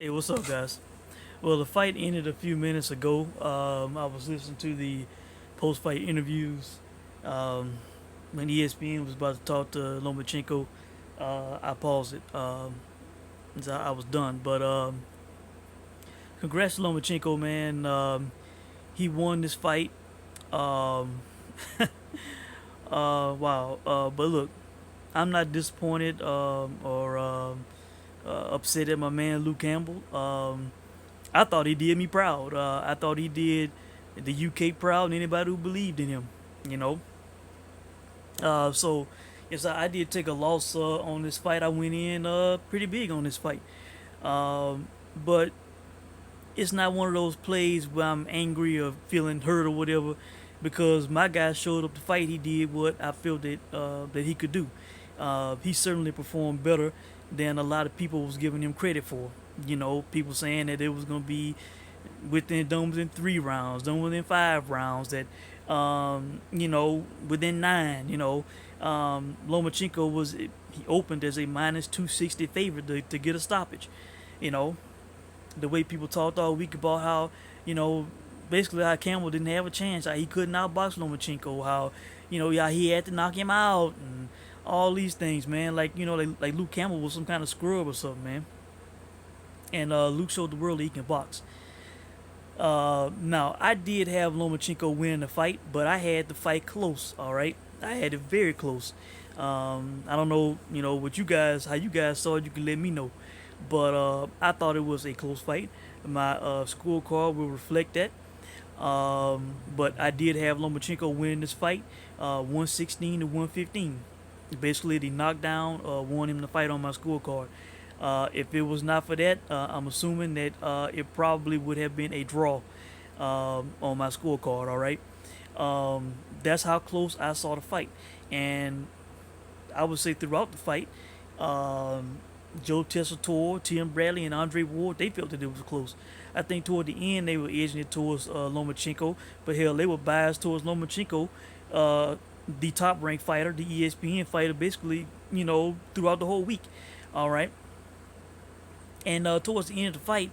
Hey, what's up, guys? Well, the fight ended a few minutes ago. I was listening to the post-fight interviews. Um, when ESPN was about to talk to Lomachenko, I paused it. So I was done. But congrats to Lomachenko, man. He won this fight. Um, wow. But look, I'm not disappointed or upset at my man Luke Campbell. I thought he did me proud. I thought he did the UK proud and anybody who believed in him, you know. So, yes, I did take a loss on this fight. I went in pretty big on this fight. But it's not one of those plays where I'm angry or feeling hurt or whatever because my guy showed up to fight. He did what I felt that he could do. He certainly performed better than a lot of people was giving him credit for. You know, people saying that it was going to be done within 3 rounds, done within 5 rounds, that within nine. Lomachenko he opened as a minus 260 favorite to get a stoppage. You know, the way people talked all week about how, you know, basically how Campbell didn't have a chance, how he couldn't outbox Lomachenko, how, yeah, he had to knock him out and all these things, man. Like Luke Campbell was some kind of scrub or something, man. And Luke showed the world that he can box. Now, I did have Lomachenko winning the fight, but I had the fight close, all right? I had it very close. I don't know, how you guys saw it, you can let me know. But I thought it was a close fight. My scorecard will reflect that. But I did have Lomachenko winning this fight, 116 to 115. Basically, the knockdown won him the fight on my scorecard. If it was not for that, I'm assuming that it probably would have been a draw on my scorecard. All right, that's how close I saw the fight, and I would say throughout the fight, um, Joe Tessitore, Tim Bradley, and Andre Ward, they felt that it was close. I think toward the end they were edging it towards Lomachenko, but hell, they were biased towards Lomachenko, uh, the top-ranked fighter, the ESPN fighter, basically, throughout the whole week. All right, and towards the end of the fight,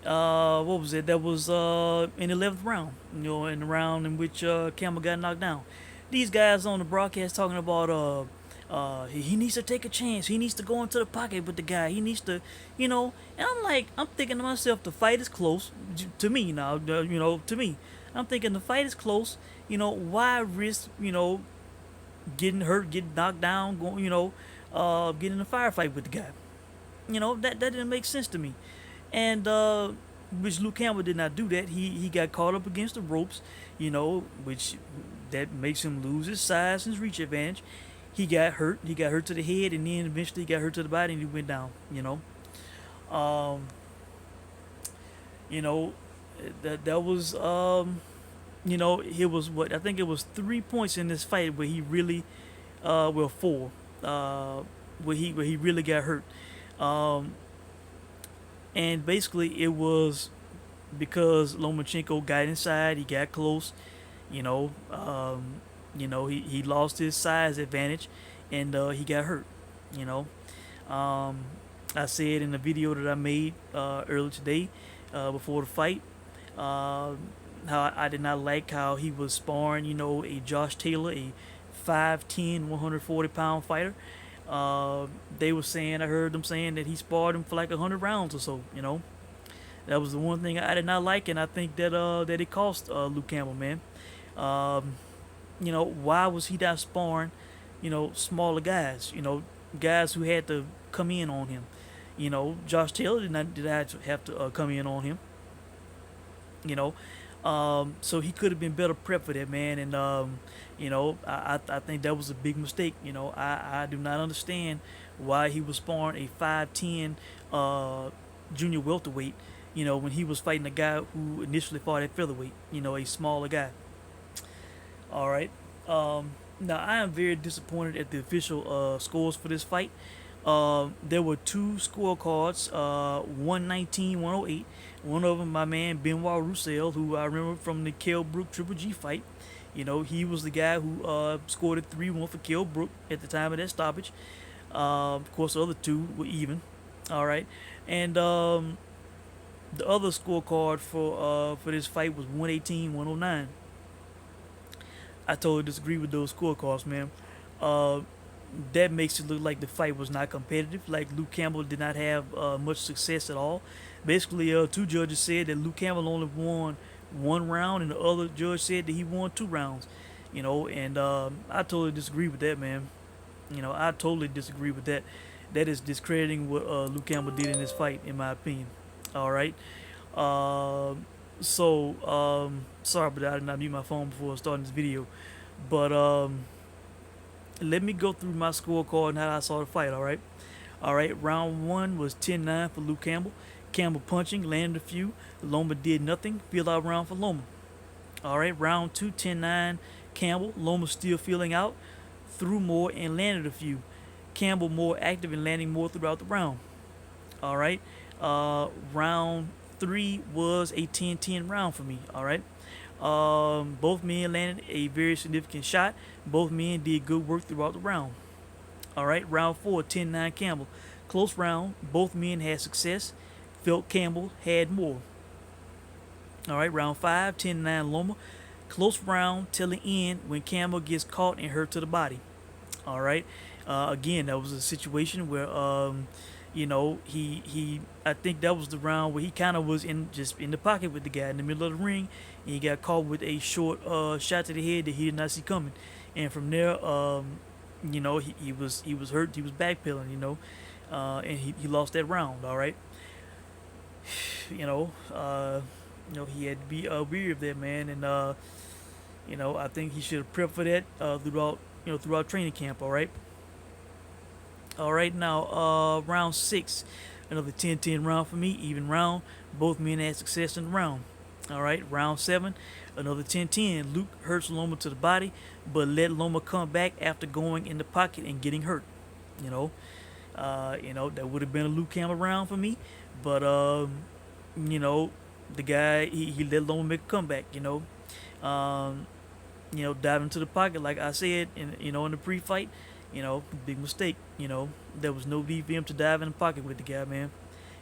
what was it? That was in the 11th round. In the round in which Campbell got knocked down. These guys on the broadcast talking about he needs to take a chance. He needs to go into the pocket with the guy. He needs to, And I'm thinking to myself, the fight is close to me now. To me, I'm thinking the fight is close. Why risk, getting hurt, getting knocked down, going, getting in a firefight with the guy? That didn't make sense to me. And which Luke Campbell did not do that. He got caught up against the ropes, which that makes him lose his size and his reach advantage. He got hurt. He got hurt to the head, and then eventually he got hurt to the body, and he went down. Um, you know, that was it was what I think it was 3 points in this fight where he really, well, four, where he really got hurt. Um, and basically it was because Lomachenko got inside, he got close, you know, um, he lost his size advantage, and he got hurt, you know. Um, I said in the video that I made earlier today, before the fight, uh, how I did not like how he was sparring, a Josh Taylor, a 5'10", 140-pound fighter. They were saying, I heard them saying that he sparred him for like 100 rounds or so. That was the one thing I did not like, and I think that it cost Luke Campbell, man. Um, why was he not sparring, smaller guys, guys who had to come in on him? Josh Taylor did not have to come in on him, you know. So he could have been better prepped for that, man. And I think that was a big mistake. I do not understand why he was sparring a 5'10" junior welterweight. When he was fighting a guy who initially fought at featherweight. A smaller guy. All right. Now I am very disappointed at the official scores for this fight. There were two scorecards, 119, 108. One of them, my man Benoit Roussel, who I remember from the Kell Brook Triple G fight. He was the guy who scored a 3-1 for Kell Brook at the time of that stoppage. Of course, the other two were even. All right. And The other scorecard for this fight was 118-109. I totally disagree with those scorecards, man. Uh, that makes it look like the fight was not competitive. Like Luke Campbell did not have much success at all. Basically, two judges said that Luke Campbell only won one round, and the other judge said that he won two rounds. And I totally disagree with that, man. I totally disagree with that. That is discrediting what Luke Campbell did in this fight, in my opinion. All right. Sorry, but I did not mute my phone before starting this video. But let me go through my scorecard and how I saw the fight. All right. Round one was 10-9 for Luke Campbell. Campbell punching, landed a few. Loma did nothing. Feel out round for Loma. All right. Round two, 10-9 Campbell. Loma still feeling out. Threw more and landed a few. Campbell more active and landing more throughout the round. All right. Round three was a 10-10 round for me. All right. Both men landed a very significant shot. Both men did good work throughout the round. All right. Round four, 10-9 Campbell. Close round. Both men had success. Felt Campbell had more. All right. Round five, 10-9 Loma. Close round till the end when Campbell gets caught and hurt to the body. All right. Again, that was a situation where he I think that was the round where he kind of was just in the pocket with the guy in the middle of the ring, and he got caught with a short shot to the head that he did not see coming, and from there, he was hurt, he was backpedaling, and he lost that round. All right. you know, uh, he had to be weary of that, man, and I think he should have prepped for that throughout training camp. All right. All right, now round six, another 10-10 round for me, even round. Both men had success in the round. All right, round seven, another 10-10. Luke hurts Loma to the body, but let Loma come back after going in the pocket and getting hurt. You know, that would have been a Luke Campbell round for me, but the guy he let Loma make a comeback. Diving into the pocket like I said in the pre-fight. Big mistake. There was no need for him to dive in the pocket with the guy, man.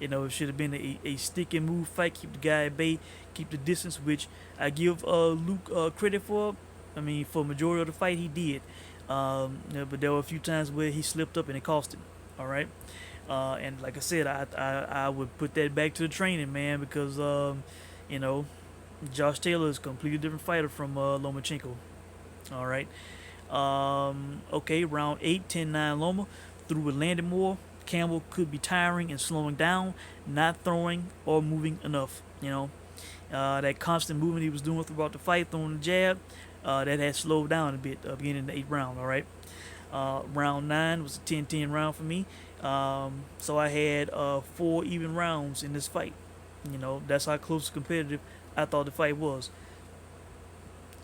It should have been a stick and move fight, keep the guy at bay, keep the distance, which I give Luke credit for. I mean, for majority of the fight, he did. But there were a few times where he slipped up and it cost him. All right. And like I said, I would put that back to the training, man, because Josh Taylor is a completely different fighter from Lomachenko. All right. Okay, round 8, 10-9 Loma. Through with landing more. Campbell could be tiring and slowing down, not throwing or moving enough. That constant movement he was doing throughout the fight, throwing the jab, that had slowed down a bit beginning the 8th round. All right. Round 9 was a 10-10 round for me. So I had 4 even rounds in this fight. That's how close and competitive I thought the fight was.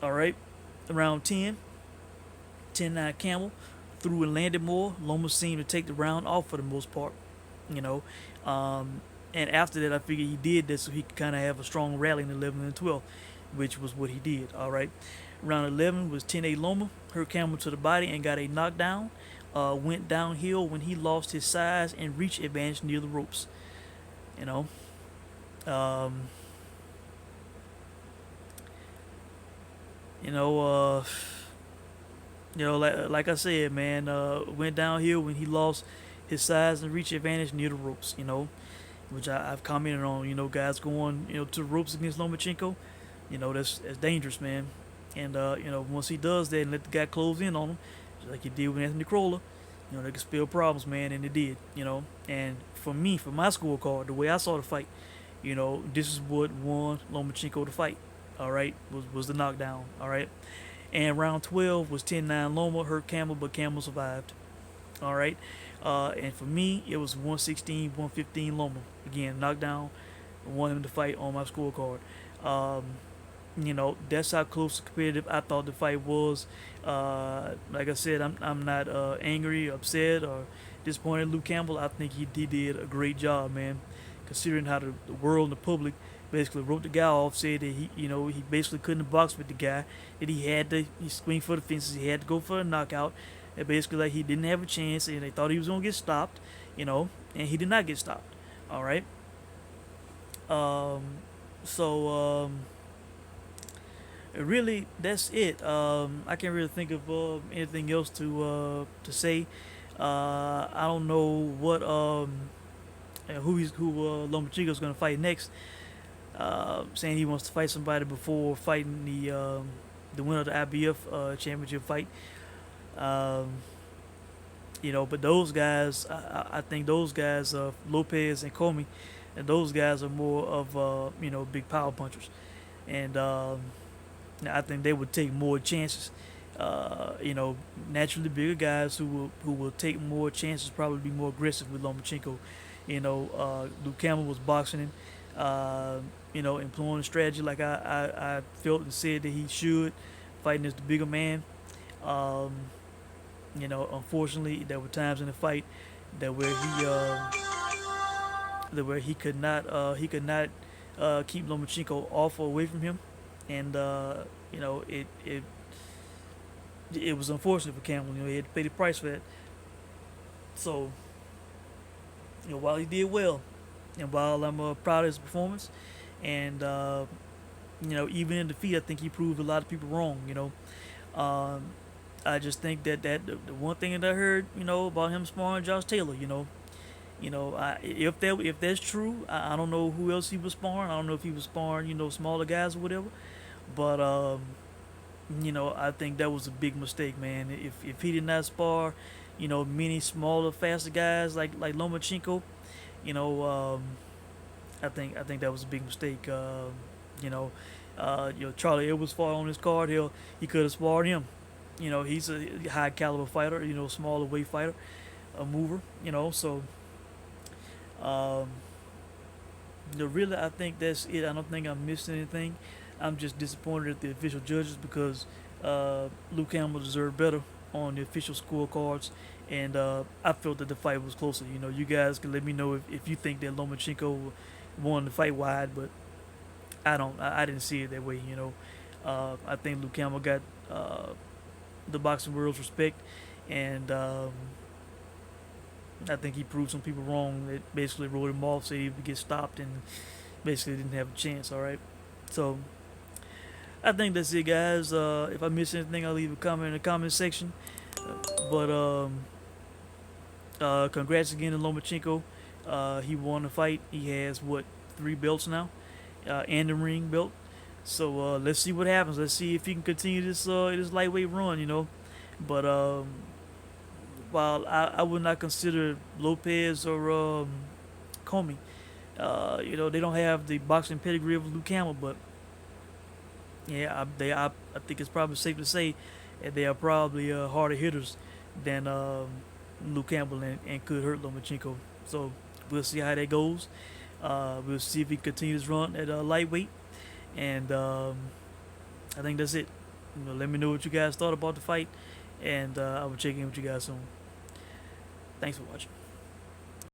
All right. Round 10-9 Campbell. Threw and landed more. Loma seemed to take the round off for the most part. And after that, I figured he did that so he could kind of have a strong rally in 11 and 12, which was what he did. All right. Round 11 was 10-8 Loma. Hurt Campbell to the body and got a knockdown. Went downhill when he lost his size and reach advantage near the ropes. Um, you know, like I said, man, went downhill when he lost his size and reach advantage near the ropes. Which I've commented on. Guys going to the ropes against Lomachenko. That's dangerous, man. And once he does that and let the guy close in on him, just like he did with Anthony Crolla, they can spell problems, man, and it did. And for me, for my scorecard, the way I saw the fight, this is what won Lomachenko the fight. All right, was the knockdown. All right. And round 12 was 10-9 Loma, hurt Campbell, but Campbell survived. All right. And for me, it was 116-115 Loma. Again, knockdown. I want him to fight on my scorecard. That's how close and competitive I thought the fight was. Like I said, I'm not angry, upset, or disappointed. Luke Campbell, I think he did a great job, man. Considering how the world and the public basically wrote the guy off, said that he basically couldn't box with the guy, that he swing for the fences, he had to go for a knockout, and basically like he didn't have a chance, and they thought he was gonna get stopped, and he did not get stopped. All right. Um, so really, that's it. I can't really think of anything else to say. I don't know what who Lomachenko's gonna fight next. Saying he wants to fight somebody before fighting the winner of the IBF championship fight. Um, but those guys, I think those guys, Lopez and Comey, and those guys are more of big power punchers, and I think they would take more chances. Naturally bigger guys who will take more chances, probably be more aggressive with Lomachenko. Luke Campbell was boxing him, employing a strategy like I felt and said that he should, fighting as the bigger man. Um, Unfortunately, there were times in the fight that where he could not keep Lomachenko off or away from him, and it was unfortunate for Campbell. He had to pay the price for that. So while he did well, and while I'm proud of his performance, and even in defeat, I think he proved a lot of people wrong. Um, I just think that the one thing that I heard, about him sparring Josh Taylor, if that's true, I don't know who else he was sparring. I don't know if he was sparring, smaller guys or whatever. But I think that was a big mistake, man. If he did not spar, many smaller, faster guys like Lomachenko, you know, um, I think that was a big mistake. Charlie Edwards fought on his card. He could have sparred him. He's a high caliber fighter. Smaller weight fighter, a mover. So um, really, I think that's it. I don't think I'm missing anything. I'm just disappointed at the official judges because Luke Campbell deserved better on the official scorecards, and I felt that the fight was closer. You guys can let me know if you think that Lomachenko won the fight wide, but I don't. I didn't see it that way. I think Luke Campbell got the boxing world's respect, and I think he proved some people wrong. That basically wrote him off, said he would get stopped, and basically didn't have a chance. All right, so I think that's it, guys. If I miss anything, I'll leave a comment in the comment section. But congrats again to Lomachenko. He won the fight. He has what, 3 belts now, and the ring belt. So let's see what happens. Let's see if he can continue this lightweight run. But while I would not consider Lopez or Comey, they don't have the boxing pedigree of Luke Campbell, but yeah, I think it's probably safe to say that they are probably harder hitters than Luke Campbell, and could hurt Lomachenko. So we'll see how that goes. We'll see if he continues to run at lightweight, and I think that's it. Let me know what you guys thought about the fight, and I will check in with you guys soon. Thanks for watching.